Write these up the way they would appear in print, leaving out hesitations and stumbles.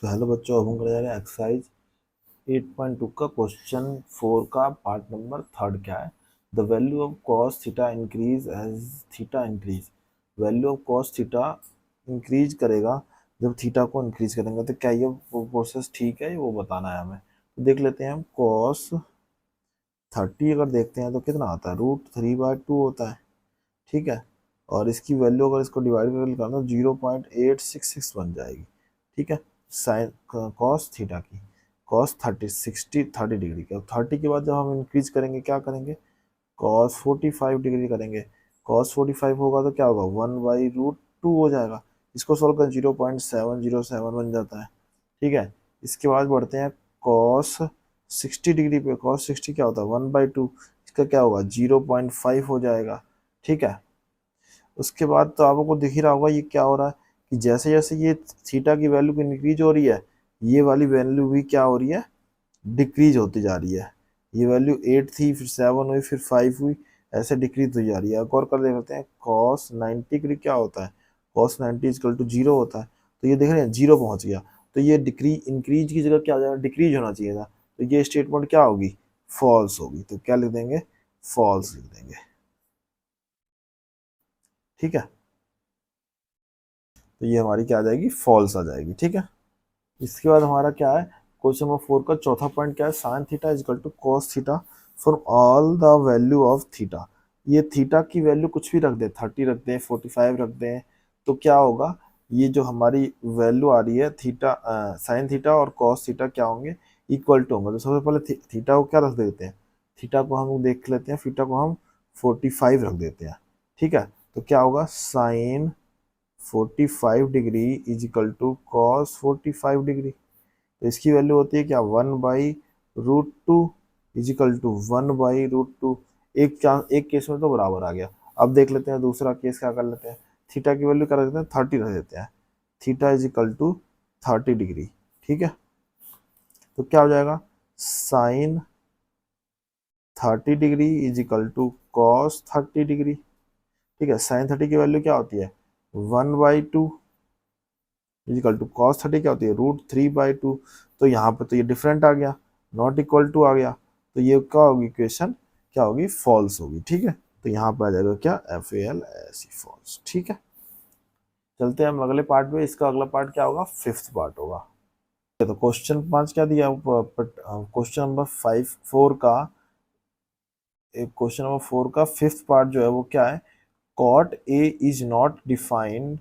तो हेलो बच्चों, अब हम करने जा रहे हैं एक्सरसाइज 8.2 का क्वेश्चन 4 का पार्ट नंबर 3 क्या है। The value of cos theta increase as theta increase. Value of cos theta increase करेगा जब थीटा को इंक्रीज करेंगे। तो क्या ये प्रोसेस ठीक है, वो बताना है हमें। तो देख लेते हैं हम। कॉस 30 अगर देखते हैं तो कितना आता है, √3/2 होता है। ठीक है, और इसकी वैल्यू अगर इसको डिवाइड करके निकालना तो 0.866 बन जाएगी। ठीक है, साइन कॉस थीटा की कॉस 30 डिग्री के। अब 30 के बाद जब हम इंक्रीज करेंगे क्या करेंगे, कॉस 45 डिग्री करेंगे। कॉस 45 होगा तो क्या होगा, 1/√2 हो जाएगा। इसको सोल्व कर 0.707 बन जाता है। ठीक है, इसके बाद बढ़ते हैं कॉस 60 डिग्री पे। कॉस 60 क्या होता है, 1/2। इसका क्या होगा, 0.5 हो जाएगा। ठीक है, उसके बाद तो आपको दिख ही रहा होगा ये क्या हो रहा है कि जैसे जैसे ये थीटा की वैल्यू इंक्रीज हो रही है, ये वाली वैल्यू भी क्या हो रही है, डिक्रीज होती जा रही है। ये वैल्यू 8 थी, फिर 7 हुई, फिर 5 हुई, ऐसे डिक्रीज हो जा रही है। एक और कर देते हैं, कॉस 90 डिग्री क्या होता है, कॉस 90 इक्वल टू 0 होता है। तो ये देख रहे हैं 0 पहुंच गया, तो ये डिक्रीज इंक्रीज की जगह क्या हो जाएगा, डिक्रीज होना चाहिए था। तो ये स्टेटमेंट क्या होगी, फॉल्स होगी। तो क्या लिख देंगे, फॉल्स लिख देंगे। ठीक है, तो ये हमारी क्या आ जाएगी, फॉल्स आ जाएगी। ठीक है, इसके बाद हमारा क्या है, क्वेश्चन नंबर 4 का चौथा पॉइंट क्या है, sine theta is equal to cos theta for all the value of theta. ये थीटा की वैल्यू कुछ भी रख दे, 30 रख दें, 45 रख दें, तो क्या होगा, ये जो हमारी वैल्यू आ रही है थीटा, साइन थीटा और कॉस थीटा क्या होंगे, इक्वल टू होंगे। तो सबसे पहले थीटा को क्या रख देते हैं, थीटा को हम देख लेते हैं, थीटा को हम 45 रख देते हैं। ठीक है, तो क्या होगा, sine 45 degree is equal to cos 45 degree. तो इसकी वैल्यू होती है क्या, 1/√2 इज इक्वल टू 1/√2। एक केस में तो बराबर आ गया। अब देख लेते हैं दूसरा केस, क्या कर लेते हैं, थीटा की वैल्यू क्या रख देते हैं, 30 रख देते हैं। Theta is equal to 30 degree. ठीक है, तो क्या हो जाएगा, sine 30 degree is equal to cos 30 degree. ठीक है, साइन 30 की वैल्यू क्या होती है, 1/2 इजिकल टू कॉस 30 क्या होती है, √3/2। तो यहाँ पे तो ये डिफरेंट आ गया, नॉट इक्वल टू आ गया। तो ये क्या होगी, इक्वेशन क्या होगी, फॉल्स होगी। ठीक है, तो यहाँ पे आ जाएगा क्या, FAL ऐसी फॉल्स। ठीक है, चलते हैं हम अगले पार्ट में। इसका अगला पार्ट क्या होगा, 5th पार्ट होगा। तो क्वेश्चन 5 क्या दिया, क्वेश्चन नंबर 4 का, क्वेश्चन नंबर 4 का 5th पार्ट जो है वो क्या है, cot A is not define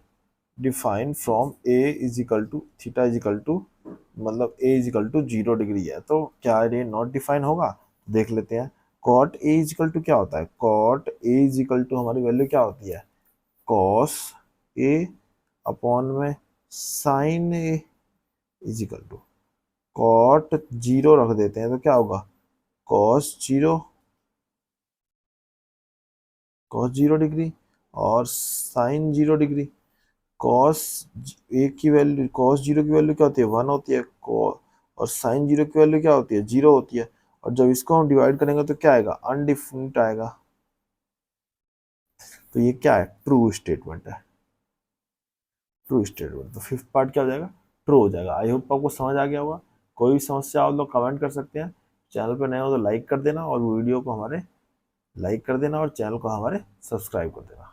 from A is equal to theta is equal to, मतलब A is equal to 0 degree है। तो क्या ये नॉट डिफाइन होगा, देख लेते हैं। Cot A is equal to क्या होता है, cot A is equal to हमारी वैल्यू क्या होती है, कॉस A अपॉन में sine A is equal to, cot 0 रख देते हैं तो क्या होगा, कॉस 0 डिग्री और साइन 0 डिग्री। कॉस ए की वैल्यू, कॉस 0 की वैल्यू क्या होती है, 1 होती है, और साइन 0 की वैल्यू क्या होती है, 0 होती है। और जब इसको हम डिवाइड करेंगे तो क्या आएगा, अनडिफिनिट आएगा। तो ये क्या है, ट्रू स्टेटमेंट है, ट्रू स्टेटमेंट। तो 5th पार्ट क्या हो जाएगा, ट्रू हो जाएगा। आई होप आपको समझ आ गया होगा। कोई भी समस्या हो तो कमेंट कर सकते हैं। चैनल पर नए हो तो लाइक कर देना, और वीडियो को हमारे लाइक कर देना, और चैनल को हमारे सब्सक्राइब कर देना।